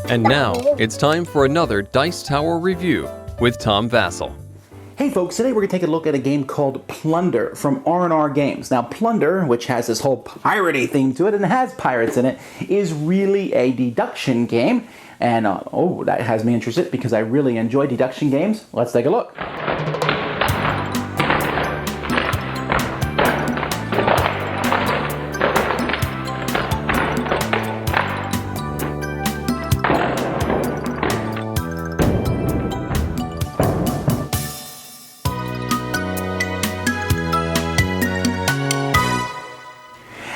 And now, it's time for another Dice Tower review with Tom Vasel. Hey folks, today we're going to take a look at a game called Plunder from R&R Games. Now Plunder, which has this whole piratey theme to it and has pirates in it, is really a deduction game. And that has me interested because I really enjoy deduction games. Let's take a look.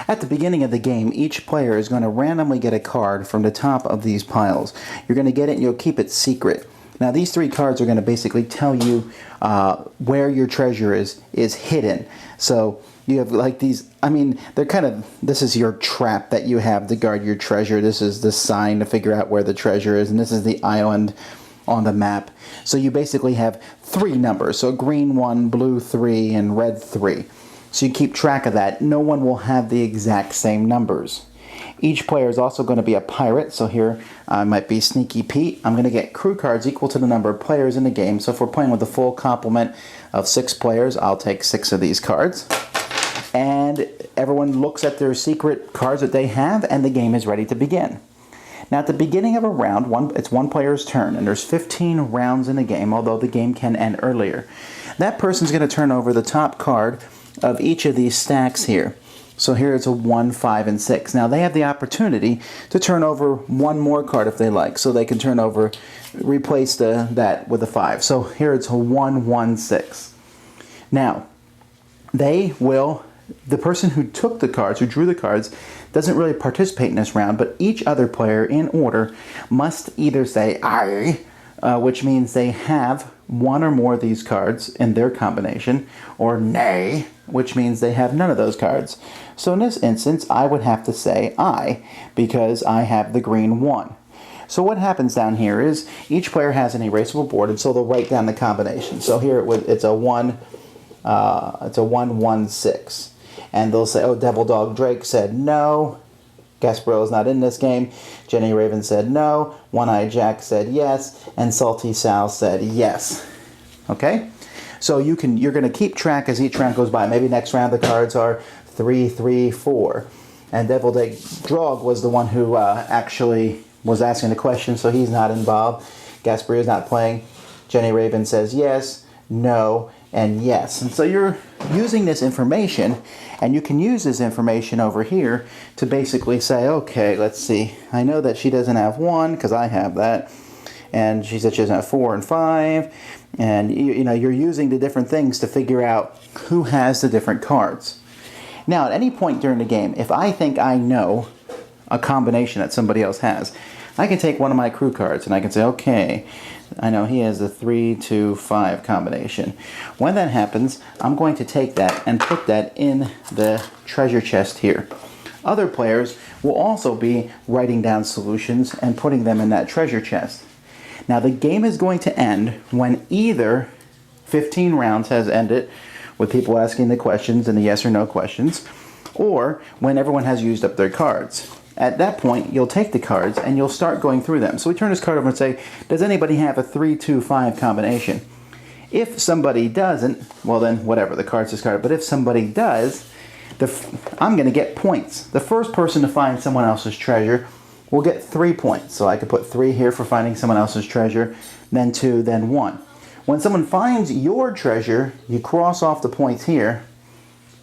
At the beginning of the game, each player is going to randomly get a card from the top of these piles. You're going to get it and you'll keep it secret. Now these three cards are going to basically tell you where your treasure is hidden. So you have like these, they're kind of, this is your trap that you have to guard your treasure. This is the sign to figure out where the treasure is, and this is the island on the map. So you basically have three numbers. So green 1, blue 3, and red 3. So you keep track of that. No one will have the exact same numbers. Each player is also going to be a pirate. So here I might be Sneaky Pete. I'm going to get crew cards equal to the number of players in the game. So if we're playing with the full complement of 6 players, I'll take 6 of these cards. And everyone looks at their secret cards that they have, and the game is ready to begin. Now at the beginning of a round, it's one player's turn, and there's 15 rounds in the game, although the game can end earlier. That person's going to turn over the top card of each of these stacks here. So here it's a 1, 5, and 6. Now they have the opportunity to turn over one more card if they like. So they can turn over, replace that with a 5. So here it's a 1, 1, 6. Now, the person who took the cards, who drew the cards, doesn't really participate in this round, but each other player in order must either say "I," which means they have one or more of these cards in their combination, or "Nay," which means they have none of those cards. So in this instance, I would have to say "I," because I have the green 1. So what happens down here is each player has an erasable board, and so they'll write down the combination. So here it's a 1, 1, 6. And they'll say, oh, Devil Dog Drake said no. Gasparilla is not in this game. Jenny Raven said no. One-Eye Jack said yes. And Salty Sal said yes. Okay? So you're going to keep track as each round goes by. Maybe next round the cards are 3, 3, 4. And Devil Dog was the one who actually was asking the question, so he's not involved. Gasparilla is not playing. Jenny Raven says yes, no, and yes. And so you're using this information, and you can use this information over here to basically say, okay, let's see. I know that she doesn't have 1 because I have that, and she said she doesn't have 4 and 5, and you're using the different things to figure out who has the different cards. Now, at any point during the game, if I think I know a combination that somebody else has, I can take one of my crew cards and I can say, okay, I know he has a 3, 2, 5 combination. When that happens, I'm going to take that and put that in the treasure chest here. Other players will also be writing down solutions and putting them in that treasure chest. Now the game is going to end when either 15 rounds has ended with people asking the questions and the yes or no questions, or when everyone has used up their cards. At that point, you'll take the cards and you'll start going through them. So we turn this card over and say, does anybody have a 3, 2, 5 combination? If somebody doesn't, well then, whatever, the card's discarded. But if somebody does, I'm going to get points. The first person to find someone else's treasure will get 3 points. So I could put 3 here for finding someone else's treasure, then 2, then 1. When someone finds your treasure, you cross off the points here.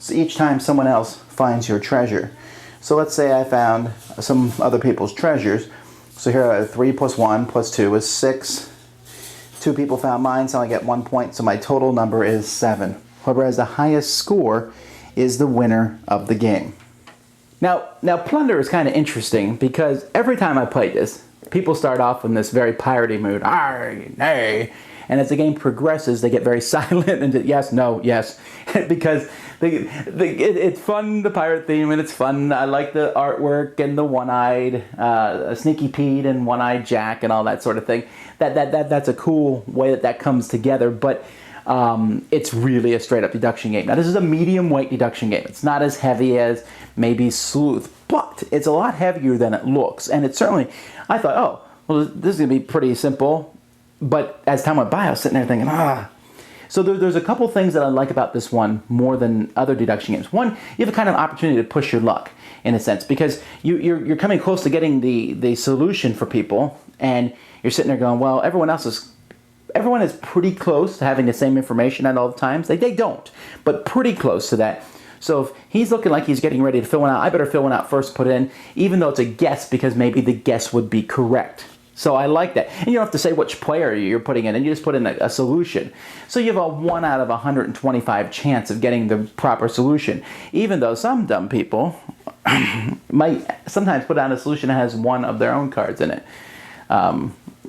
So each time someone else finds your treasure. So let's say I found some other people's treasures. So here I have 3 plus 1 plus 2 is 6. 2 people found mine, so I get 1 point. So my total number is 7. Whoever has the highest score is the winner of the game. Now Plunder is kind of interesting because every time I play this, people start off in this very piratey mood. Aye, nay. And as the game progresses, they get very silent and just, yes, no, yes. Because it's fun, the pirate theme, and it's fun. I like the artwork and the one-eyed Sneaky Pete and one-eyed Jack and all that sort of thing. That's a cool way that comes together, but it's really a straight-up deduction game. Now, this is a medium-weight deduction game. It's not as heavy as maybe Sleuth, but it's a lot heavier than it looks. And it's certainly, I thought, oh, well, this is going to be pretty simple. But as time went by, I was sitting there thinking, So there's a couple things that I like about this one more than other deduction games. One, you have a kind of opportunity to push your luck, in a sense, because you're coming close to getting the solution for people, and you're sitting there going, well, everyone is pretty close to having the same information at all the times. They don't, but pretty close to that. So if he's looking like he's getting ready to fill one out, I better fill one out first, put it in, even though it's a guess, because maybe the guess would be correct. So I like that. And you don't have to say which player you're putting in, and you just put in a solution. So you have a 1 out of 125 chance of getting the proper solution, even though some dumb people might sometimes put down a solution that has one of their own cards in it.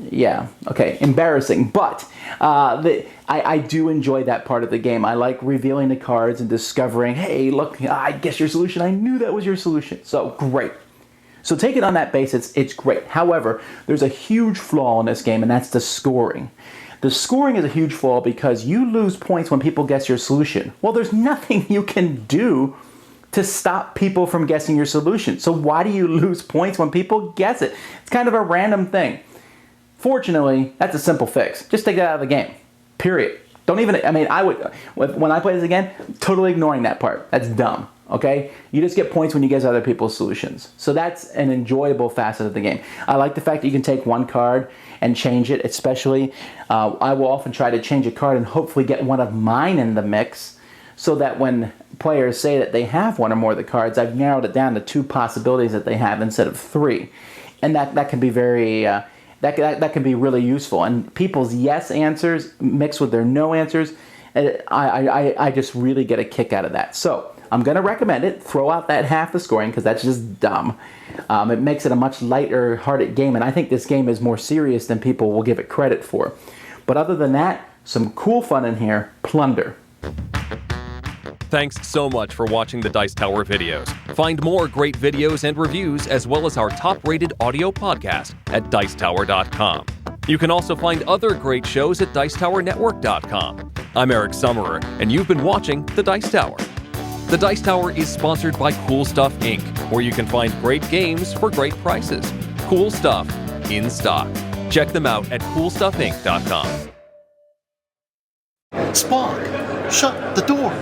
Yeah, okay, embarrassing, but I do enjoy that part of the game. I like revealing the cards and discovering, hey, look, I guess your solution, I knew that was your solution. So, great. So take it on that basis, it's great. However, there's a huge flaw in this game, and that's the scoring. The scoring is a huge flaw because you lose points when people guess your solution. Well, there's nothing you can do to stop people from guessing your solution. So why do you lose points when people guess it? It's kind of a random thing. Fortunately, that's a simple fix. Just take that out of the game. Period. Don't even, I would, when I play this again, totally ignoring that part. That's dumb, okay? You just get points when you guess other people's solutions. So that's an enjoyable facet of the game. I like the fact that you can take one card and change it, especially. I will often try to change a card and hopefully get one of mine in the mix so that when players say that they have one or more of the cards, I've narrowed it down to 2 possibilities that they have instead of 3. And that can be very... That can be really useful. And people's yes answers mixed with their no answers, I just really get a kick out of that. So I'm going to recommend it. Throw out that half the scoring because that's just dumb. It makes it a much lighter hearted game, and I think this game is more serious than people will give it credit for. But other than that, some cool fun in here. Plunder. Thanks so much for watching the Dice Tower videos. Find more great videos and reviews, as well as our top-rated audio podcast at Dicetower.com. You can also find other great shows at Dicetowernetwork.com. I'm Eric Summerer, and you've been watching The Dice Tower. The Dice Tower is sponsored by Cool Stuff Inc., where you can find great games for great prices. Cool stuff in stock. Check them out at CoolStuffInc.com. Spock, shut the door.